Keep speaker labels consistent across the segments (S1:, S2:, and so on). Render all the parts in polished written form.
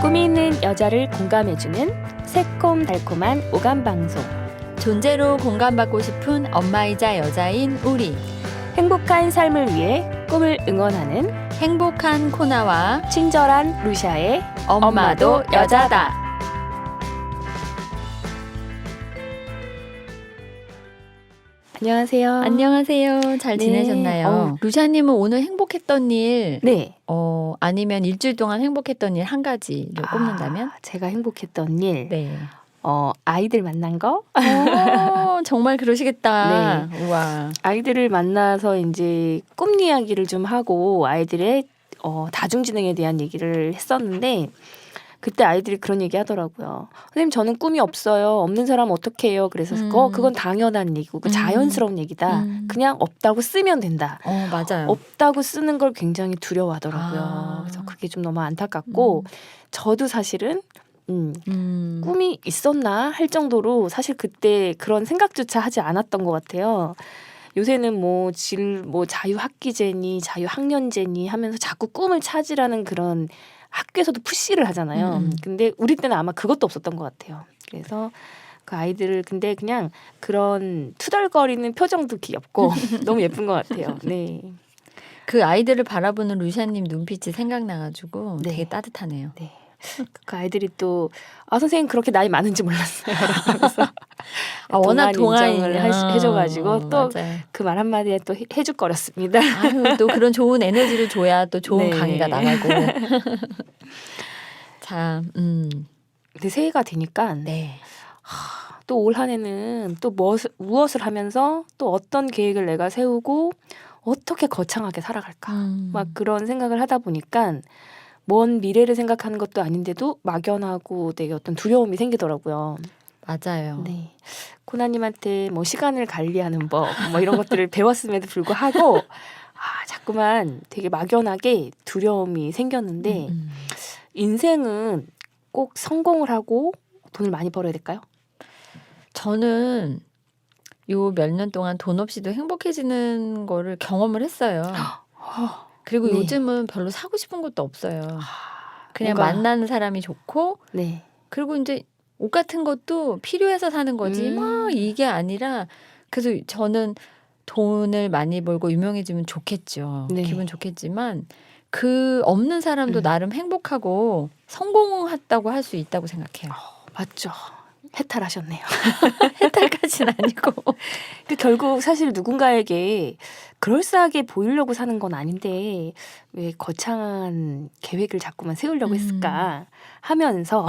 S1: 꿈이 있는 여자를 공감해주는 새콤달콤한 오감방송.
S2: 존재로 공감받고 싶은 엄마이자 여자인 우리.
S1: 행복한 삶을 위해 꿈을 응원하는
S2: 행복한 코나와
S1: 친절한 루샤의
S2: 엄마도 여자다.
S1: 안녕하세요.
S2: 안녕하세요. 잘
S1: 네.
S2: 지내셨나요? 루샤님은 오늘 행복했던 일,
S1: 네.
S2: 아니면 일주일 동안 행복했던 일 한 가지를 꼽는다면?
S1: 제가 행복했던 일,
S2: 네.
S1: 아이들 만난 거?
S2: 정말 그러시겠다. 우와.
S1: 아이들을 만나서 이제 꿈 이야기를 좀 하고 아이들의 다중지능에 대한 얘기를 했었는데, 그때 아이들이 그런 얘기 하더라고요. 선생님, 저는 꿈이 없어요. 없는 사람 어떻게 해요? 그래서 그건 당연한 얘기고 자연스러운 얘기다. 그냥 없다고 쓰면 된다.
S2: 맞아요.
S1: 없다고 쓰는 걸 굉장히 두려워하더라고요.
S2: 아.
S1: 그래서 그게 좀 너무 안타깝고, 저도 사실은 꿈이 있었나 할 정도로 사실 그때 그런 생각조차 하지 않았던 것 같아요. 요새는 뭐 자유학기제니 자유학년제니 하면서 자꾸 꿈을 찾으라는 그런 학교에서도 푸시를 하잖아요. 근데 우리 때는 아마 그것도 없었던 것 같아요. 그래서 그 아이들을 근데 그냥 그런 투덜거리는 표정도 귀엽고 너무 예쁜 것 같아요. 네.
S2: 그 아이들을 바라보는 루샤님 눈빛이 생각나가지고
S1: 네.
S2: 되게 따뜻하네요.
S1: 네. 그 아이들이 또 선생님 그렇게 나이 많은지 몰랐어요. 그래서
S2: 워낙
S1: 인정을
S2: 동안이
S1: 해줘가지고 또
S2: 맞아요.
S1: 그 말 한마디에 또 해죽거렸습니다.
S2: 아유, 또 그런 좋은 에너지를 줘야 또 좋은
S1: 네.
S2: 강의가 나가고. 자,
S1: 근데 새해가 되니까
S2: 네.
S1: 또 올 한 해는 또 무엇을 하면서 또 어떤 계획을 내가 세우고 어떻게 거창하게 살아갈까 막 그런 생각을 하다 보니까 먼 미래를 생각하는 것도 아닌데도 막연하고 되게 어떤 두려움이 생기더라고요.
S2: 맞아요.
S1: 네. 코나님한테 뭐 시간을 관리하는 법 뭐 이런 것들을 배웠음에도 불구하고 자꾸만 되게 막연하게 두려움이 생겼는데 인생은 꼭 성공을 하고 돈을 많이 벌어야 될까요?
S2: 저는 요 몇 년 동안 돈 없이도 행복해지는 거를 경험을 했어요. 그리고
S1: 네.
S2: 요즘은 별로 사고 싶은 것도 없어요. 그냥
S1: 뭔가-
S2: 만나는 사람이 좋고,
S1: 네.
S2: 그리고 이제 옷 같은 것도 필요해서 사는 거지 막 이게 아니라, 그래서 저는 돈을 많이 벌고 유명해지면 좋겠죠.
S1: 네.
S2: 기분 좋겠지만 그 없는 사람도
S1: 음.
S2: 나름 행복하고 성공했다고 할 수 있다고 생각해요.
S1: 맞죠. 해탈하셨네요.
S2: 해탈까지는 아니고.
S1: 그 결국 사실 누군가에게 그럴싸하게 보이려고 사는 건 아닌데 왜 거창한 계획을 자꾸만 세우려고 했을까 하면서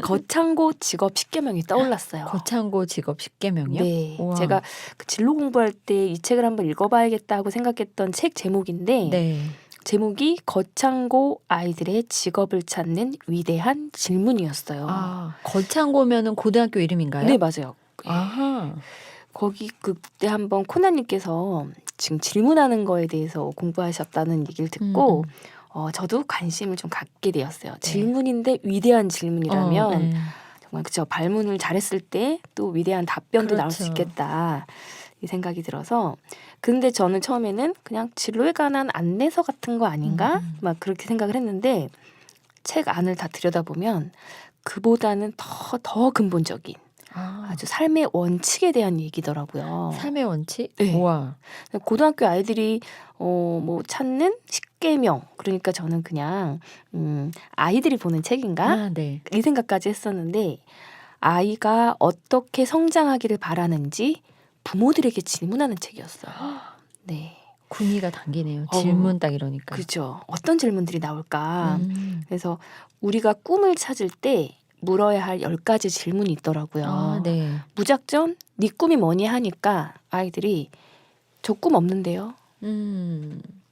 S1: 거창고 직업 10계명이 떠올랐어요.
S2: 거창고 직업 10계명이요?
S1: 네.
S2: 우와.
S1: 제가 그 진로 공부할 때 이 책을 한번 읽어봐야겠다 하고 생각했던 책 제목인데
S2: 네.
S1: 제목이 거창고 아이들의 직업을 찾는 위대한 질문이었어요.
S2: 거창고면은 고등학교 이름인가요?
S1: 네, 맞아요.
S2: 아하.
S1: 거기 그때 한번 코나님께서 지금 질문하는 거에 대해서 공부하셨다는 얘기를 듣고 저도 관심을 좀 갖게 되었어요. 질문인데 위대한 질문이라면
S2: 네.
S1: 정말 그쵸, 발문을 잘했을 때 또 위대한 답변도 나올 수
S2: 그렇죠.
S1: 있겠다 이 생각이 들어서, 근데 저는 처음에는 그냥 진로에 관한 안내서 같은 거 아닌가 막 그렇게 생각을 했는데 책 안을 다 들여다보면 그보다는 더 근본적인 아주 삶의 원칙에 대한 얘기더라고요.
S2: 삶의 원칙?
S1: 네.
S2: 우와.
S1: 고등학교 아이들이 뭐 찾는 10계명, 그러니까 저는 그냥 아이들이 보는 책인가
S2: 네.
S1: 이 생각까지 했었는데, 아이가 어떻게 성장하기를 바라는지 부모들에게 질문하는 책이었어요. 네.
S2: 구미가 당기네요. 질문 딱 이러니까.
S1: 그죠. 어떤 질문들이 나올까. 그래서 우리가 꿈을 찾을 때 물어야 할 10가지 질문이 있더라고요.
S2: 네.
S1: 무작정 네 꿈이 뭐니 하니까 아이들이 저 꿈 없는데요.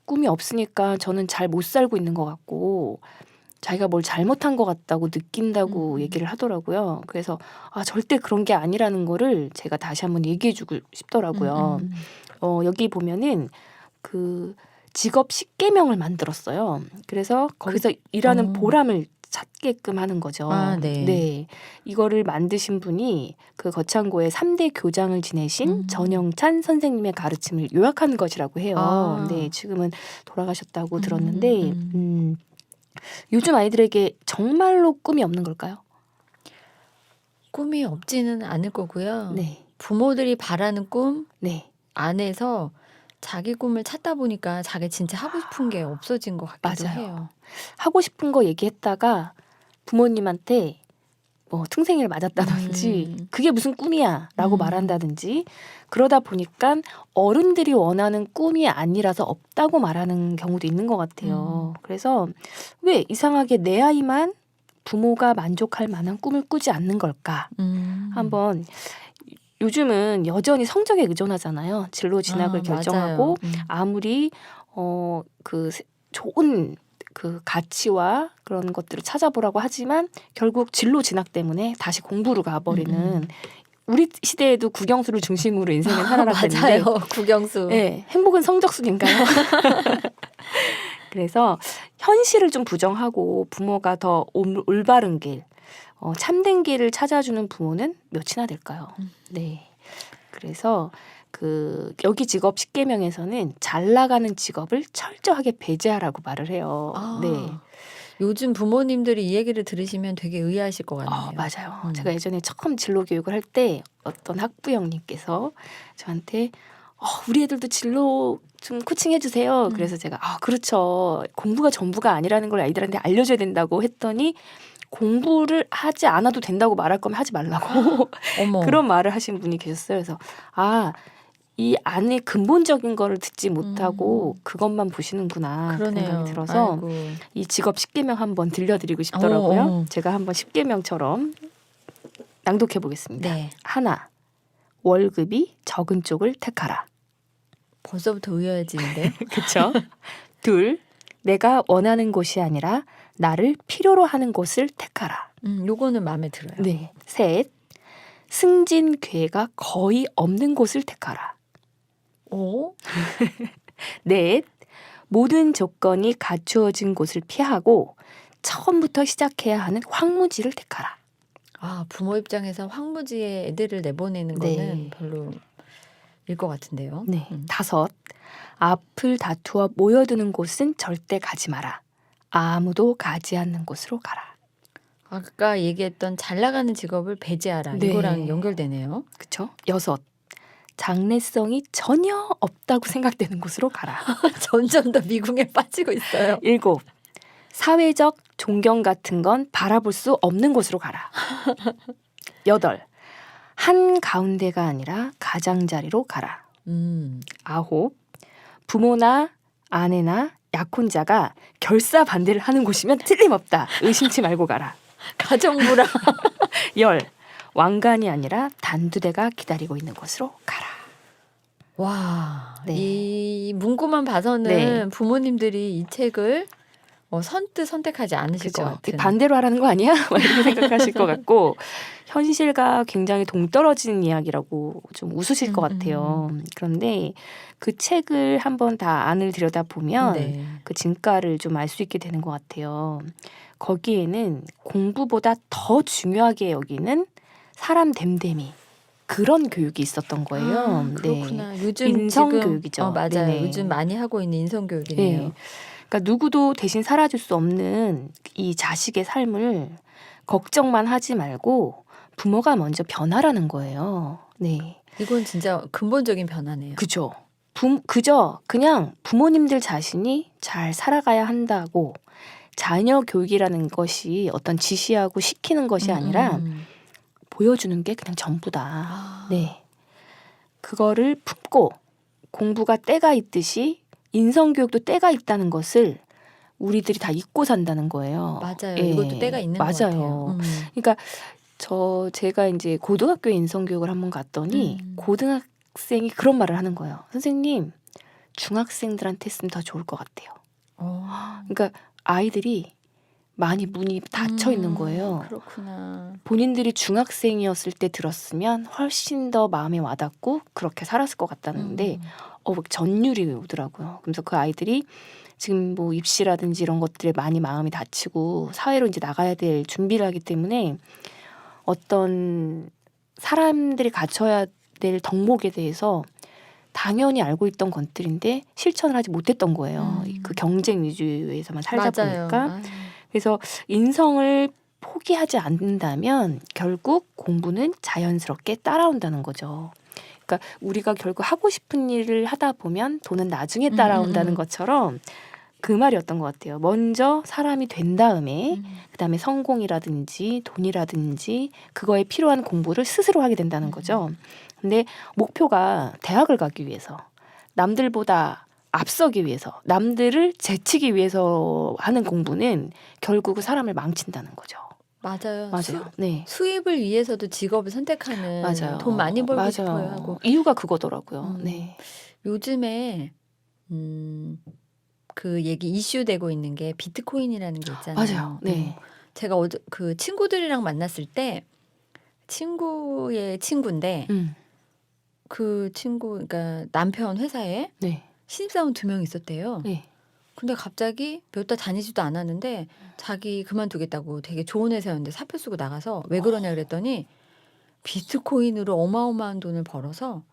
S1: 꿈이 없으니까 저는 잘 못 살고 있는 것 같고 자기가 뭘 잘못한 것 같다고 느낀다고 얘기를 하더라고요. 그래서 절대 그런 게 아니라는 거를 제가 다시 한번 얘기해주고 싶더라고요. 여기 보면은 그 직업 10계명을 만들었어요. 그래서 거기서 일하는 보람을 찾게끔 하는 거죠.
S2: 네.
S1: 네. 이거를 만드신 분이 그 거창고의 3대 교장을 지내신 전영찬 선생님의 가르침을 요약한 것이라고 해요. 네, 지금은 돌아가셨다고 들었는데 요즘 아이들에게 정말로 꿈이 없는 걸까요?
S2: 꿈이 없지는 않을 거고요.
S1: 네.
S2: 부모들이 바라는 꿈
S1: 네.
S2: 안에서 자기 꿈을 찾다 보니까 자기 진짜 하고 싶은 게 없어진 것 같기도
S1: 맞아요.
S2: 해요.
S1: 하고 싶은 거 얘기했다가 부모님한테 뭐 퉁생이를 맞았다든지 그게 무슨 꿈이야 라고 말한다든지 그러다 보니까 어른들이 원하는 꿈이 아니라서 없다고 말하는 경우도 있는 것 같아요. 그래서 왜 이상하게 내 아이만 부모가 만족할 만한 꿈을 꾸지 않는 걸까? 한번 요즘은 여전히 성적에 의존하잖아요. 진로 진학을 결정하고
S2: 맞아요.
S1: 아무리 그 좋은 그 가치와 그런 것들을 찾아보라고 하지만 결국 진로 진학 때문에 다시 공부로 가버리는 우리 시대에도 국영수를 중심으로 인생을 살아갔는데
S2: 맞아요. 국영수.
S1: 네, 행복은 성적순인가요? 그래서 현실을 좀 부정하고 부모가 더 올바른 길, 참된 길을 찾아주는 부모는 몇이나 될까요? 네. 그래서 그 여기 직업 10계명에서는 잘 나가는 직업을 철저하게 배제하라고 말을 해요. 네.
S2: 요즘 부모님들이 이 얘기를 들으시면 되게 의아하실 것 같네요.
S1: 맞아요. 제가 예전에 처음 진로 교육을 할 때 어떤 학부형님께서 저한테 우리 애들도 진로 좀 코칭해 주세요. 그래서 제가 그렇죠. 공부가 전부가 아니라는 걸 아이들한테 알려줘야 된다고 했더니 공부를 하지 않아도 된다고 말할 거면 하지 말라고 그런 말을 하신 분이 계셨어요. 그래서 이 안에 근본적인 거를 듣지 못하고 그것만 보시는구나 그 생각이 들어서
S2: 아이고.
S1: 이 직업 10계명 한번 들려드리고 싶더라고요. 제가 한번 10계명처럼 낭독해 보겠습니다.
S2: 네.
S1: 하나, 월급이 적은 쪽을 택하라.
S2: 벌써부터 의아해지는데요.
S1: 그렇죠? 둘, 내가 원하는 곳이 아니라 나를 필요로 하는 곳을 택하라.
S2: 요거는 마음에 들어요.
S1: 네. 셋, 승진 기회가 거의 없는 곳을 택하라.
S2: 오?
S1: 넷, 모든 조건이 갖추어진 곳을 피하고 처음부터 시작해야 하는 황무지를 택하라.
S2: 부모 입장에서 황무지에 애들을 내보내는 거는 별로일 것 같은데요.
S1: 네. 다섯, 앞을 다투어 모여드는 곳은 절대 가지 마라. 아무도 가지 않는 곳으로 가라.
S2: 아까 얘기했던 잘 나가는 직업을 배제하라. 이거랑 연결되네요.
S1: 그렇죠? 여섯, 장래성이 전혀 없다고 생각되는 곳으로 가라.
S2: 점점 더 미궁에 빠지고 있어요.
S1: 일곱, 사회적 존경 같은 건 바라볼 수 없는 곳으로 가라. 여덟, 한 가운데가 아니라 가장자리로 가라. 아홉, 부모나 아내나 약혼자가 결사 반대를 하는 곳이면 틀림없다. 의심치 말고 가라.
S2: 가정부라.
S1: 열, 왕관이 아니라 단두대가 기다리고 있는 곳으로 가라.
S2: 와, 이 문구만 봐서는 부모님들이 이 책을 선뜻 선택하지 않으실 것 같은.
S1: 반대로 하라는 거 아니야? 이렇게 생각하실 것 같고 현실과 굉장히 동떨어지는 이야기라고 좀 웃으실 것 같아요. 그런데 그 책을 한번 다 안을 들여다보면 그 진가를 좀 알 수 있게 되는 것 같아요. 거기에는 공부보다 더 중요하게 여기는 사람 됨됨이 그런 교육이 있었던 거예요.
S2: 그렇구나. 요즘
S1: 인성
S2: 지금,
S1: 교육이죠.
S2: 맞아요.
S1: 네네.
S2: 요즘 많이 하고 있는 인성 교육이네요.
S1: 그러니까 누구도 대신 살아줄 수 없는 이 자식의 삶을 걱정만 하지 말고 부모가 먼저 변화라는 거예요. 네.
S2: 이건 진짜 근본적인 변화네요.
S1: 그죠. 그저 그냥 부모님들 자신이 잘 살아가야 한다고 자녀 교육이라는 것이 어떤 지시하고 시키는 것이 아니라 보여주는 게 그냥 전부다. 네. 그거를 품고 공부가 때가 있듯이 인성교육도 때가 있다는 것을 우리들이 다 잊고 산다는 거예요.
S2: 맞아요. 이것도 때가 있는 것 같아요.
S1: 그러니까 제가 이제 고등학교 인성교육을 한번 갔더니 고등학생이 그런 말을 하는 거예요. 선생님, 중학생들한테 했으면 더 좋을 것 같아요. 그러니까 아이들이 많이 문이 닫혀 있는 거예요.
S2: 그렇구나.
S1: 본인들이 중학생이었을 때 들었으면 훨씬 더 마음에 와닿고 그렇게 살았을 것 같다는데 전율이 오더라고요. 그래서 그 아이들이 지금 뭐 입시라든지 이런 것들에 많이 마음이 다치고 사회로 이제 나가야 될 준비를 하기 때문에 어떤 사람들이 갖춰야 될 덕목에 대해서 당연히 알고 있던 것들인데 실천을 하지 못했던 거예요. 그 경쟁 위주에서만 살다
S2: 맞아요.
S1: 보니까. 그래서 인성을 포기하지 않는다면 결국 공부는 자연스럽게 따라온다는 거죠. 그러니까 우리가 결국 하고 싶은 일을 하다 보면 돈은 나중에 따라온다는 것처럼 그 말이었던 것 같아요. 먼저 사람이 된 다음에 그다음에 성공이라든지 돈이라든지 그거에 필요한 공부를 스스로 하게 된다는 거죠. 근데 목표가 대학을 가기 위해서, 남들보다 앞서기 위해서, 남들을 제치기 위해서 하는 공부는 결국은 사람을 망친다는 거죠.
S2: 맞아요.
S1: 맞아요. 네.
S2: 수입을 위해서도 직업을 선택하는
S1: 맞아요.
S2: 돈 많이 벌고
S1: 맞아요.
S2: 싶어요 하고
S1: 이유가 그거더라고요. 네.
S2: 요즘에 그 얘기 이슈되고 있는 게 비트코인이라는 게 있잖아요.
S1: 맞아요. 네.
S2: 제가 어제 그 친구들이랑 만났을 때 친구의 친구인데 그 친구 그러니까 남편 회사에
S1: 네.
S2: 신입사원 2명 있었대요.
S1: 네.
S2: 근데 갑자기 몇 달 다니지도 않았는데 자기 그만두겠다고 되게 좋은 회사였는데 사표 쓰고 나가서 왜 그러냐 그랬더니 비트코인으로 어마어마한 돈을 벌어서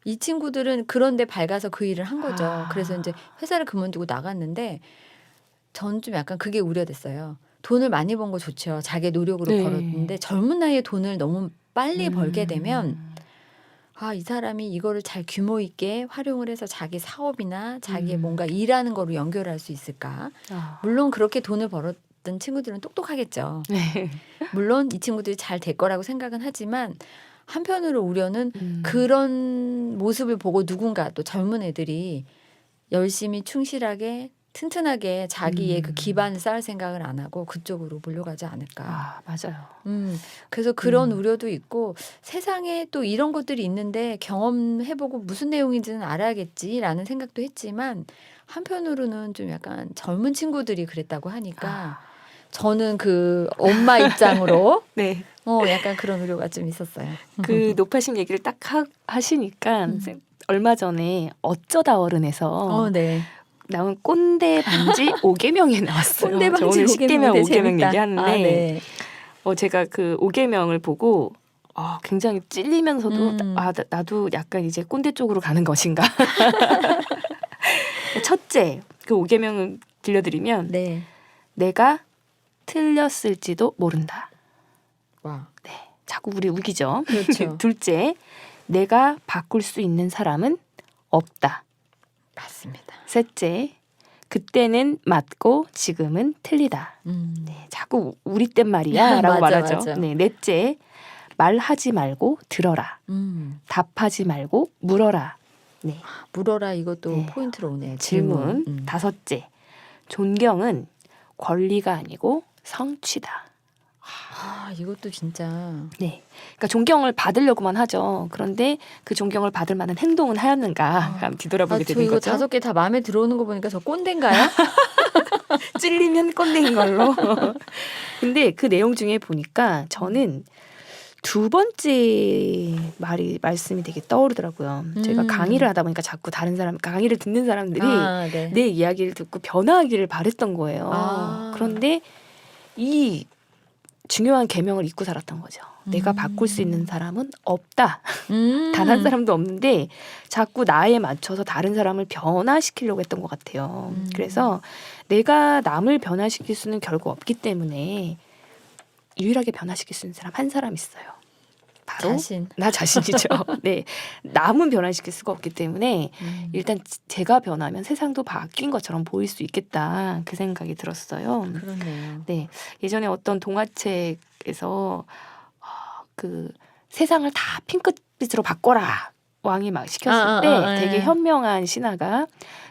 S2: 이 친구들은 그런데 밝아서 그 일을 한 거죠. 그래서 이제 회사를 그만두고 나갔는데 전 좀 약간 그게 우려됐어요. 돈을 많이 번 거 좋죠. 자기 노력으로
S1: 네.
S2: 벌었는데 젊은 나이에 돈을 너무 빨리 벌게 되면 아, 이 사람이 이거를 잘 규모 있게 활용을 해서 자기 사업이나 자기의 뭔가 일하는 거로 연결할 수 있을까? 물론 그렇게 돈을 벌었던 친구들은 똑똑하겠죠.
S1: 네.
S2: 물론 이 친구들이 잘 될 거라고 생각은 하지만 한편으로 우려는 그런 모습을 보고 누군가 또 젊은 애들이 열심히 충실하게 튼튼하게 자기의 그 기반을 쌓을 생각을 안 하고 그쪽으로 몰려가지 않을까.
S1: 맞아요.
S2: 그래서 그런 우려도 있고 세상에 또 이런 것들이 있는데 경험해보고 무슨 내용인지는 알아야겠지라는 생각도 했지만 한편으로는 좀 약간 젊은 친구들이 그랬다고 하니까 저는 그 엄마 입장으로
S1: 네.
S2: 약간 그런 우려가 좀 있었어요.
S1: 그 노파심 얘기를 딱 하시니까 얼마 전에 어쩌다 어른에서
S2: 네.
S1: 나온 꼰대 반지 5계명이 나왔어요.
S2: 꼰대
S1: 저
S2: 반지
S1: 오늘 10계명, 5계명
S2: 재밌다.
S1: 얘기하는데
S2: 네.
S1: 제가 그 5계명을 보고 굉장히 찔리면서도 나도 약간 이제 꼰대 쪽으로 가는 것인가. 첫째, 그 5계명을 들려드리면
S2: 네.
S1: 내가 틀렸을지도 모른다.
S2: 와.
S1: 네, 자꾸 우리 우기죠.
S2: 그렇죠.
S1: 둘째, 내가 바꿀 수 있는 사람은 없다.
S2: 맞습니다.
S1: 셋째, 그때는 맞고 지금은 틀리다. 네, 자꾸 우리 땐 말이야 라고
S2: 맞아,
S1: 말하죠.
S2: 맞아.
S1: 네, 넷째, 말하지 말고 들어라. 답하지 말고 물어라. 네,
S2: 물어라 이것도
S1: 네.
S2: 포인트로 오네요.
S1: 질문. 다섯째, 존경은 권리가 아니고 성취다.
S2: 이것도 진짜.
S1: 네, 그러니까 존경을 받으려고만 하죠. 그런데 그 존경을 받을 만한 행동은 하였는가 뒤돌아보게
S2: 저
S1: 되는
S2: 이거
S1: 거죠.
S2: 5개 다 마음에 들어오는 거 보니까 저 꼰대인가요?
S1: 찔리면 꼰대인 걸로. 근데 그 내용 중에 보니까 저는 두 번째 말씀이 되게 떠오르더라고요. 제가 강의를 하다 보니까 자꾸 다른 사람 강의를 듣는 사람들이
S2: 네.
S1: 내 이야기를 듣고 변화하기를 바랬던 거예요. 그런데 이 중요한 계명을 잊고 살았던 거죠. 내가 바꿀 수 있는 사람은 없다. 단 한 사람도 없는데 자꾸 나에 맞춰서 다른 사람을 변화시키려고 했던 것 같아요. 그래서 내가 남을 변화시킬 수는 결국 없기 때문에 유일하게 변화시킬 수 있는 사람 한 사람 있어요. 바로
S2: 자신.
S1: 나 자신이죠. 네, 남은 변화시킬 수가 없기 때문에 일단 제가 변하면 세상도 바뀐 것처럼 보일 수 있겠다 그 생각이 들었어요.
S2: 그렇네요.
S1: 네, 예전에 어떤 동화책에서 그 세상을 다 핑크빛으로 바꿔라 왕이 막 시켰을 때 되게 현명한 신하가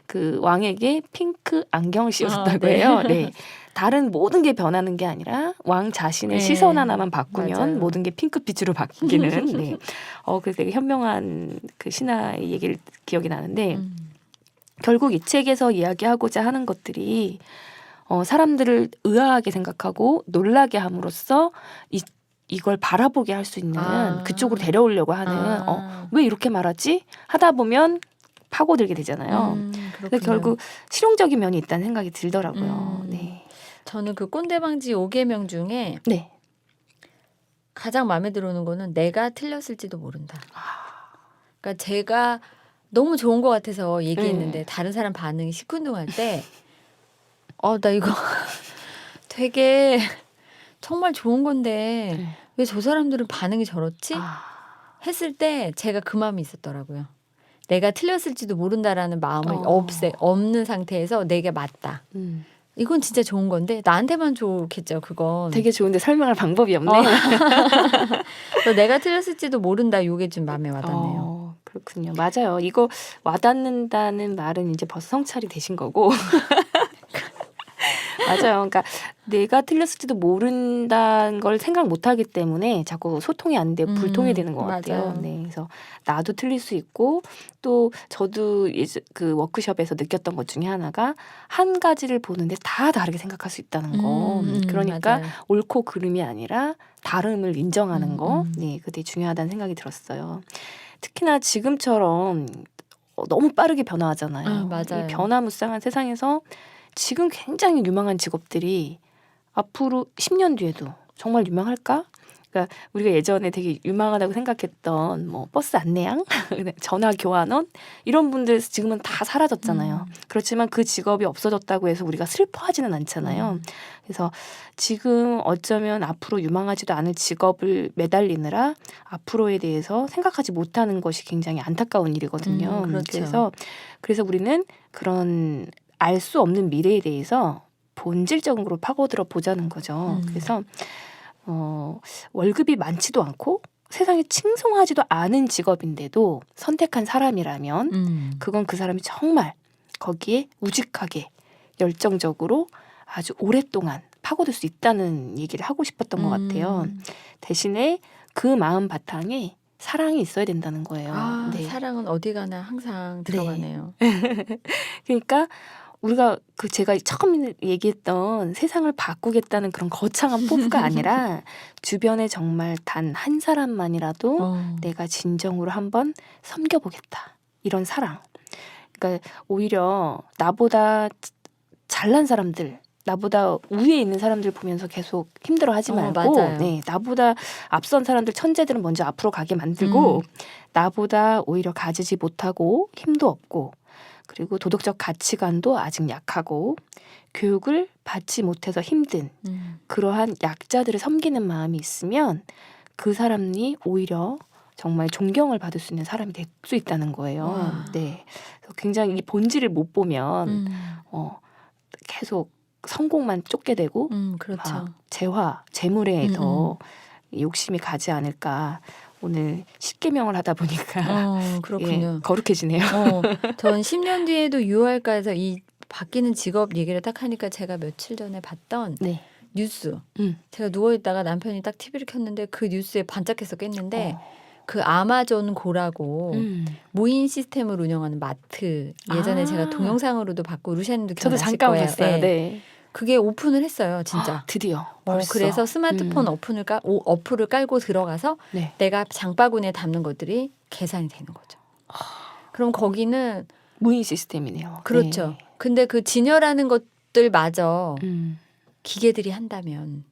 S1: 그 왕에게 핑크 안경을 씌워줬다고 해요. 네. 다른 모든 게 변하는 게 아니라 왕 자신의 시선 하나만 바꾸면
S2: 맞아요.
S1: 모든 게 핑크빛으로 바뀌는. 네. 그래서 되게 현명한 그 신하의 얘기를 기억이 나는데 결국 이 책에서 이야기하고자 하는 것들이 사람들을 의아하게 생각하고 놀라게 함으로써 이걸 바라보게 할 수 있는 그쪽으로 데려오려고 하는 왜 이렇게 말하지? 하다 보면 파고들게 되잖아요. 근데 결국 실용적인 면이 있다는 생각이 들더라고요. 네.
S2: 저는 그 꼰대방지 5계명 중에
S1: 네.
S2: 가장 마음에 들어오는 거는 내가 틀렸을지도 모른다. 그러니까 제가 너무 좋은 것 같아서 얘기했는데 다른 사람 반응이 시큰둥할 때 나 이거 되게 정말 좋은 건데
S1: 네.
S2: 왜 저 사람들은 반응이 저렇지?
S1: 아.
S2: 했을 때 제가 그 마음이 있었더라고요. 내가 틀렸을지도 모른다라는 마음을
S1: 어.
S2: 없는 상태에서 내게 맞다. 이건 진짜 좋은 건데 나한테만 좋겠죠, 그건.
S1: 되게 좋은데 설명할 방법이 없네.
S2: 그래서 내가 틀렸을지도 모른다. 요게 좀 마음에 와닿네요.
S1: 그렇군요. 맞아요. 이거 와닿는다는 말은 이제 벌써 성찰이 되신 거고. 맞아요. 그러니까 내가 틀렸을지도 모른다는 걸 생각 못하기 때문에 자꾸 소통이 안 되고 불통이 되는 것 같아요.
S2: 맞아요.
S1: 네, 그래서 나도 틀릴 수 있고 또 저도 그 워크숍에서 느꼈던 것 중에 하나가 한 가지를 보는데 다 다르게 생각할 수 있다는 거. 그러니까
S2: 맞아요.
S1: 옳고 그름이 아니라 다름을 인정하는 거.
S2: 음.
S1: 네, 그게 되게 중요하다는 생각이 들었어요. 특히나 지금처럼 너무 빠르게 변화하잖아요.
S2: 맞아요.
S1: 이 변화무쌍한 세상에서 지금 굉장히 유망한 직업들이 앞으로 10년 뒤에도 정말 유망할까? 그러니까 우리가 예전에 되게 유망하다고 생각했던 뭐 버스 안내양, 전화 교환원 이런 분들 지금은 다 사라졌잖아요. 그렇지만 그 직업이 없어졌다고 해서 우리가 슬퍼하지는 않잖아요. 그래서 지금 어쩌면 앞으로 유망하지도 않을 직업을 매달리느라 앞으로에 대해서 생각하지 못하는 것이 굉장히 안타까운 일이거든요.
S2: 그렇죠.
S1: 그래서 우리는 그런 알 수 없는 미래에 대해서 본질적으로 파고들어 보자는 거죠. 그래서 월급이 많지도 않고 세상에 칭송하지도 않은 직업인데도 선택한 사람이라면 그건 그 사람이 정말 거기에 우직하게 열정적으로 아주 오랫동안 파고들 수 있다는 얘기를 하고 싶었던 것 같아요. 대신에 그 마음 바탕에 사랑이 있어야 된다는 거예요. 네.
S2: 사랑은 어디 가나 항상 들어가네요.
S1: 그러니까 우리가 제가 처음 얘기했던 세상을 바꾸겠다는 그런 거창한 포부가 아니라 주변에 정말 단 한 사람만이라도 내가 진정으로 한번 섬겨보겠다. 이런 사랑. 그러니까 오히려 나보다 잘난 사람들, 나보다 우위에 있는 사람들 보면서 계속 힘들어하지 말고
S2: 맞아요.
S1: 네, 나보다 앞선 사람들 천재들은 먼저 앞으로 가게 만들고 나보다 오히려 가지지 못하고 힘도 없고 그리고 도덕적 가치관도 아직 약하고 교육을 받지 못해서 힘든 그러한 약자들을 섬기는 마음이 있으면 그 사람이 오히려 정말 존경을 받을 수 있는 사람이 될 수 있다는 거예요.
S2: 와.
S1: 네, 그래서 굉장히 이 본질을 못 보면 계속 성공만 쫓게 되고
S2: 그렇죠.
S1: 막 재물에 더 욕심이 가지 않을까. 오늘 10계명을 하다 보니까
S2: 그렇군요.
S1: 예, 거룩해지네요.
S2: 전 10년 뒤에도 유효할까해서 이 바뀌는 직업 얘기를 딱 하니까 제가 며칠 전에 봤던
S1: 네.
S2: 뉴스.
S1: 음.
S2: 제가 누워있다가 남편이 딱 TV를 켰는데 그 뉴스에 반짝해서 깼는데 그 아마존 고라고 무인 시스템을 운영하는 마트 예전에 제가 동영상으로도 봤고 루시아님도
S1: 저도
S2: 기억나실
S1: 잠깐
S2: 거예요.
S1: 봤어요. 네.
S2: 그게 오픈을 했어요. 진짜.
S1: 드디어. 벌써.
S2: 그래서 스마트폰 어플을 깔고 들어가서
S1: 네.
S2: 내가 장바구니에 담는 것들이 계산이 되는 거죠. 그럼 거기는
S1: 무인 시스템이네요.
S2: 그렇죠.
S1: 네.
S2: 근데 그 진열하는 것들마저
S1: 음.
S2: 기계들이 한다면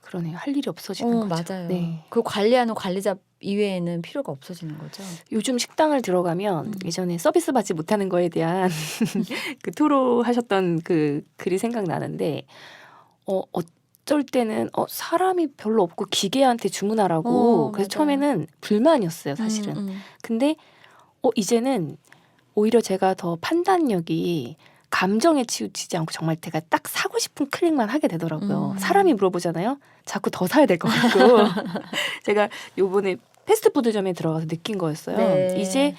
S1: 그러네요. 할 일이 없어지는 거죠.
S2: 맞아요.
S1: 네.
S2: 그 관리하는 관리자 이외에는 필요가 없어지는 거죠.
S1: 요즘 식당을 들어가면 예전에 서비스 받지 못하는 거에 대한 그 토로하셨던 그 글이 생각나는데 어쩔 때는 사람이 별로 없고 기계한테 주문하라고 그래서
S2: 맞아요.
S1: 처음에는 불만이었어요, 사실은. 근데 이제는 오히려 제가 더 판단력이 감정에 치우치지 않고 정말 제가 딱 사고 싶은 클릭만 하게 되더라고요. 사람이 물어보잖아요. 자꾸 더 사야 될 것 같고. 제가 요번에 패스트푸드점에 들어가서 느낀 거였어요.
S2: 네.
S1: 이제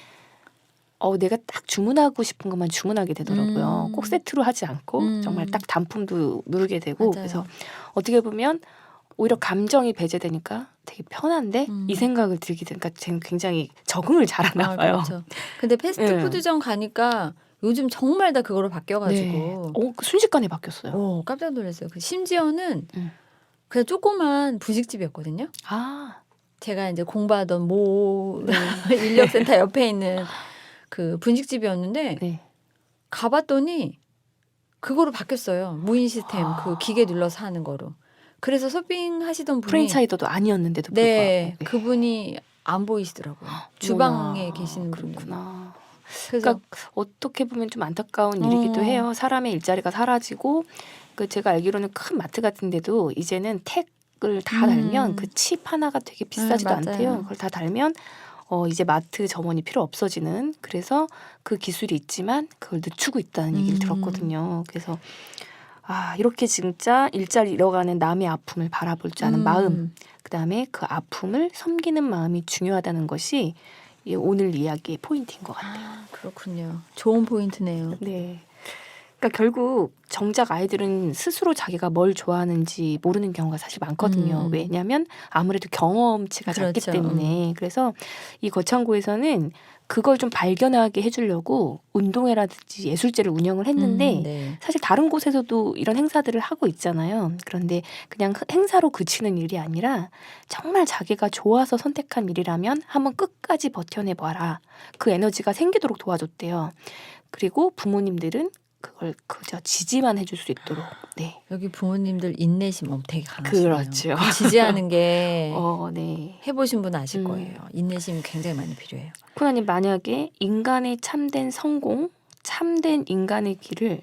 S1: 내가 딱 주문하고 싶은 것만 주문하게 되더라고요. 꼭 세트로 하지 않고 정말 딱 단품도 누르게 되고
S2: 맞아요.
S1: 그래서 어떻게 보면 오히려 감정이 배제되니까 되게 편한데 이 생각을 들게 되니까 제가 굉장히 적응을 잘하나 봐요.
S2: 그렇죠. 근데 패스트푸드점 가니까 요즘 정말 다 그거로 바뀌어가지고
S1: 네. 순식간에 바뀌었어요.
S2: 깜짝 놀랐어요. 심지어는
S1: 음.
S2: 그냥 조그만 분식집이었거든요. 제가 이제 공부하던 모 인력센터 옆에 있는 그 분식집이었는데
S1: 네.
S2: 가봤더니 그거로 바뀌었어요. 무인 시스템 그 기계 눌러서 하는 거로. 그래서 서빙하시던 분이
S1: 프랜차이저도 아니었는데도
S2: 네,
S1: 불구하고.
S2: 그분이 안 보이시더라고요. 주방에
S1: 어머나,
S2: 계시는 분들.
S1: 그렇구나.
S2: 그래서
S1: 그러니까 어떻게 보면 좀 안타까운 일이기도 해요. 사람의 일자리가 사라지고 그 제가 알기로는 큰 마트 같은 데도 이제는 택을 다 달면 그 칩 하나가 되게 비싸지도
S2: 맞아요.
S1: 않대요. 그걸 다 달면 이제 마트 점원이 필요 없어지는, 그래서 그 기술이 있지만 그걸 늦추고 있다는 얘기를 들었거든요. 그래서 이렇게 진짜 일자리 잃어가는 남의 아픔을 바라볼 줄 아는 마음, 그다음에 그 아픔을 섬기는 마음이 중요하다는 것이 이 오늘 이야기의 포인트인 것 같아요.
S2: 그렇군요. 좋은 포인트네요.
S1: 네. 그러니까 결국 정작 아이들은 스스로 자기가 뭘 좋아하는지 모르는 경우가 사실 많거든요. 왜냐하면 아무래도 경험치가 작기
S2: 그렇죠.
S1: 때문에. 그래서 이 거창고에서는 그걸 좀 발견하게 해주려고 운동회라든지 예술제를 운영을 했는데
S2: 네.
S1: 사실 다른 곳에서도 이런 행사들을 하고 있잖아요. 그런데 그냥 행사로 그치는 일이 아니라 정말 자기가 좋아서 선택한 일이라면 한번 끝까지 버텨내봐라. 그 에너지가 생기도록 도와줬대요. 그리고 부모님들은 그걸 그저 지지만 해줄 수 있도록. 네.
S2: 여기 부모님들 인내심 되게 강하시네요.
S1: 그렇죠.
S2: 그 지지하는 게
S1: 네.
S2: 해보신 분 아실 거예요. 인내심이 굉장히 많이 필요해요.
S1: 코나님, 만약에 인간의 참된 성공, 참된 인간의 길을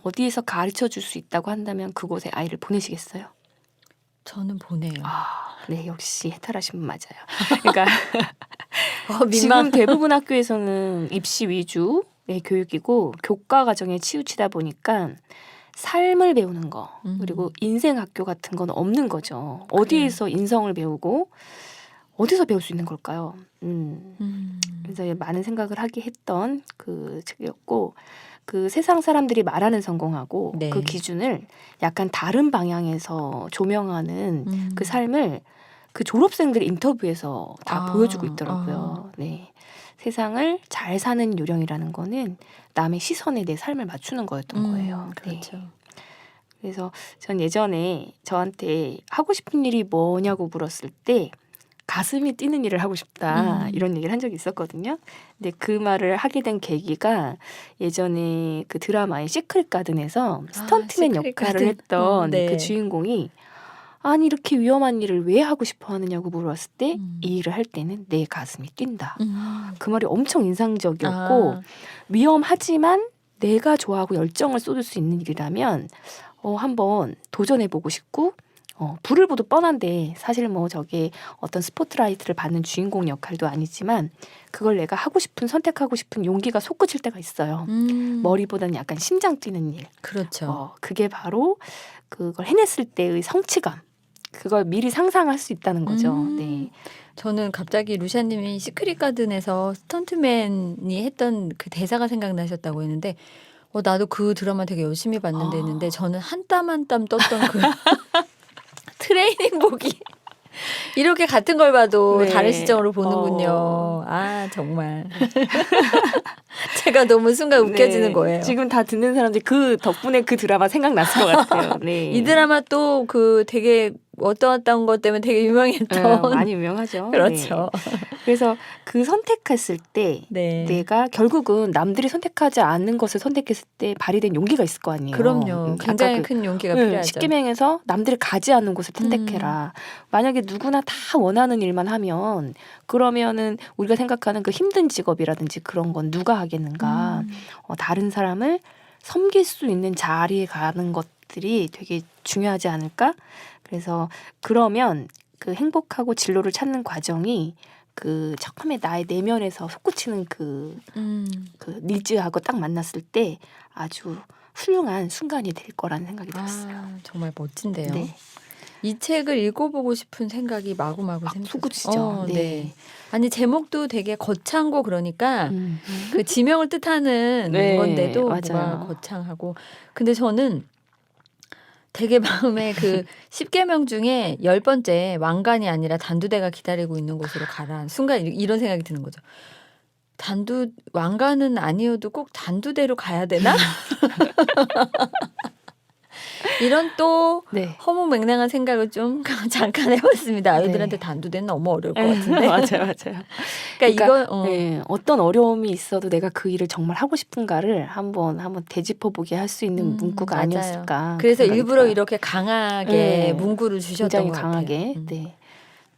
S1: 어디에서 가르쳐 줄 수 있다고 한다면 그곳에 아이를 보내시겠어요?
S2: 저는 보내요.
S1: 네, 역시 해탈하신 분 맞아요. 그러니까
S2: 민망.
S1: 지금 대부분 학교에서는 입시 위주 교육이고 교과 과정에 치우치다 보니까 삶을 배우는 거, 그리고 인생 학교 같은 건 없는 거죠. 어디에서 인성을 배우고 어디서 배울 수 있는 걸까요? 그래서 많은 생각을 하게 했던 그 책이었고, 그 세상 사람들이 말하는 성공하고
S2: 네.
S1: 그 기준을 약간 다른 방향에서 조명하는 그 삶을 그 졸업생들 인터뷰에서 다 보여주고 있더라고요. 네. 세상을 잘 사는 요령이라는 거는 남의 시선에 내 삶을 맞추는 거였던 거예요.
S2: 그렇죠.
S1: 네. 그래서 전 예전에 저한테 하고 싶은 일이 뭐냐고 물었을 때 가슴이 뛰는 일을 하고 싶다 이런 얘기를 한 적이 있었거든요. 근데 그 말을 하게 된 계기가 예전에 그 드라마의 시크릿 가든에서 스턴트맨
S2: 시크릿
S1: 역할을
S2: 가든.
S1: 했던
S2: 네.
S1: 그 주인공이 아니 이렇게 위험한 일을 왜 하고 싶어 하느냐고 물었을 때 이 일을 할 때는 내 가슴이 뛴다. 그 말이 엄청 인상적이었고 위험하지만 내가 좋아하고 열정을 쏟을 수 있는 일이라면 한번 도전해보고 싶고 불을 보도 뻔한데 사실 뭐 저게 어떤 스포트라이트를 받는 주인공 역할도 아니지만 그걸 내가 하고 싶은 선택하고 싶은 용기가 솟구칠 때가 있어요. 머리보다는 약간 심장 뛰는 일.
S2: 그렇죠.
S1: 그게 바로 그걸 해냈을 때의 성취감. 그걸 미리 상상할 수 있다는 거죠. 네.
S2: 저는 갑자기 루시아님이 시크릿 가든에서 스턴트맨이 했던 그 대사가 생각나셨다고 했는데 나도 그 드라마 되게 열심히 봤는데 했는데 저는 한 땀 한 땀 떴던 그 트레이닝복이 이렇게 같은 걸 봐도
S1: 네.
S2: 다른 시점으로 보는군요. 정말 제가 너무 순간 웃겨지는 거예요.
S1: 지금 다 듣는 사람들이 그 덕분에 그 드라마 생각났을 것 같아요. 네.
S2: 이 드라마 또 그 되게 어떤 것 때문에 되게 유명했던
S1: 많이 유명하죠.
S2: 그렇죠.
S1: 네. 그래서 그 선택했을 때
S2: 네.
S1: 내가 결국은 남들이 선택하지 않는 것을 선택했을 때 발휘된 용기가 있을 거 아니에요.
S2: 그럼요. 굉장히 큰 용기가 필요하죠.
S1: 십계명에서 남들이 가지 않는 곳을 선택해라. 만약에 누구나 다 원하는 일만 하면 그러면은 우리가 생각하는 그 힘든 직업이라든지 그런 건 누가 하겠는가. 다른 사람을 섬길 수 있는 자리에 가는 것들이 되게 중요하지 않을까? 그래서 그러면 그 행복하고 진로를 찾는 과정이 그 처음에 나의 내면에서 솟구치는 그 니즈하고 딱 만났을 때 아주 훌륭한 순간이 될 거라는 생각이 들었어요.
S2: 정말 멋진데요.
S1: 네.
S2: 이 책을 읽어보고 싶은 생각이 마구마구 생겼어요.
S1: 솟구치죠.
S2: 네. 아니 제목도 되게 거창고 그러니까 그 지명을 뜻하는
S1: 네,
S2: 건데도
S1: 맞아요.
S2: 뭐가 거창하고 근데 저는 되게 마음에 그 10계명 중에 10번째 왕관이 아니라 단두대가 기다리고 있는 곳으로 가라. 순간 이런 생각이 드는 거죠. 왕관은 아니어도 꼭 단두대로 가야 되나? 이런 또 허무맹랑한 생각을 좀 잠깐 해봤습니다. 아이들한테 단두대는 너무 어려울 것 같은데.
S1: 맞아요. 그러니까 어떤 어려움이 있어도 내가 그 일을 정말 하고 싶은가를 한번 되짚어보게 할 수 있는 문구가
S2: 맞아요.
S1: 아니었을까.
S2: 그래서 일부러 이렇게 강하게 문구를 주셨던
S1: 굉장히
S2: 것
S1: 강하게.
S2: 같아요.
S1: 네.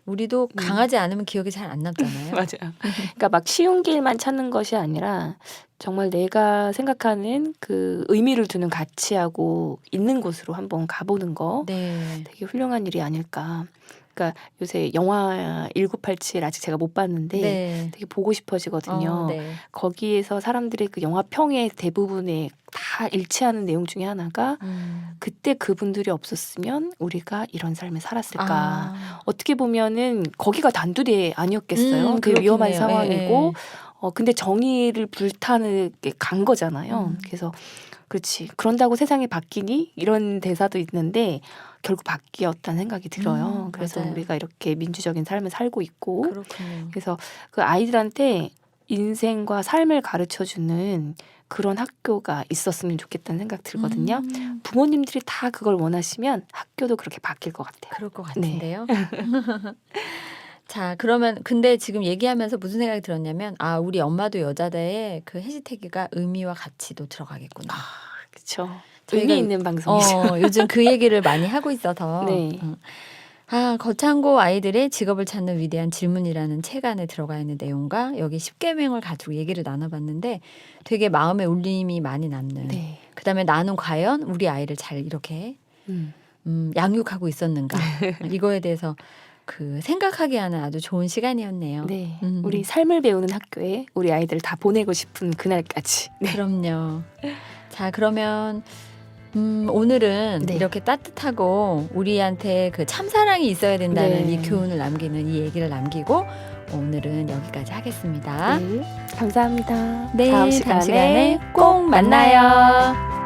S2: 우리도 강하지 않으면 기억이 잘 안 남잖아요.
S1: 맞아요. 그러니까 막 쉬운 길만 찾는 것이 아니라 정말 내가 생각하는 그 의미를 두는 가치하고 있는 곳으로 한번 가보는 거
S2: 네.
S1: 되게 훌륭한 일이 아닐까. 그러니까 요새 영화 1987 아직 제가 못 봤는데
S2: 네.
S1: 되게 보고 싶어지거든요.
S2: 네.
S1: 거기에서 사람들의 그 영화 평의 대부분에 다 일치하는 내용 중에 하나가 그때 그분들이 없었으면 우리가 이런 삶을 살았을까.
S2: 아.
S1: 어떻게 보면은 거기가 단둘이 아니었겠어요. 되게 위험한
S2: 그렇겠네요.
S1: 상황이고
S2: 예.
S1: 근데 정의를 불타게 간 거잖아요. 그래서 그렇지. 그런다고 세상이 바뀌니? 이런 대사도 있는데 결국 바뀌었다는 생각이 들어요. 그래서
S2: 맞아요.
S1: 우리가 이렇게 민주적인 삶을 살고 있고
S2: 그렇군요.
S1: 그래서 그 아이들한테 인생과 삶을 가르쳐주는 그런 학교가 있었으면 좋겠다는 생각 들거든요. 부모님들이 다 그걸 원하시면 학교도 그렇게 바뀔 것 같아요.
S2: 그럴 것
S1: 네.
S2: 같은데요. 자, 그러면 근데 지금 얘기하면서 무슨 생각이 들었냐면 아, 우리 엄마도 여자다의 그 해시태그가 의미와 가치도 들어가겠구나.
S1: 그렇죠.
S2: 저희가
S1: 의미 있는 방송이죠.
S2: 요즘 그 얘기를 많이 하고 있어서
S1: 네.
S2: 거창고 아이들의 직업을 찾는 위대한 질문이라는 책 안에 들어가 있는 내용과 여기 10계명을 가지고 얘기를 나눠봤는데 되게 마음에 울림이 많이 남는.
S1: 네.
S2: 그다음에 나는 과연 우리 아이를 잘 이렇게 양육하고 있었는가 이거에 대해서 그 생각하게 하는 아주 좋은 시간이었네요.
S1: 네. 우리 삶을 배우는 학교에 우리 아이들 다 보내고 싶은 그날까지. 네.
S2: 그럼요. 자, 그러면 오늘은
S1: 네.
S2: 이렇게 따뜻하고 우리한테 그 참사랑이 있어야 된다는
S1: 네.
S2: 이 교훈을 남기는 이 얘기를 남기고 오늘은 여기까지 하겠습니다.
S1: 네. 감사합니다.
S2: 네,
S1: 다음
S2: 다음
S1: 시간에
S2: 시간에 꼭 만나요.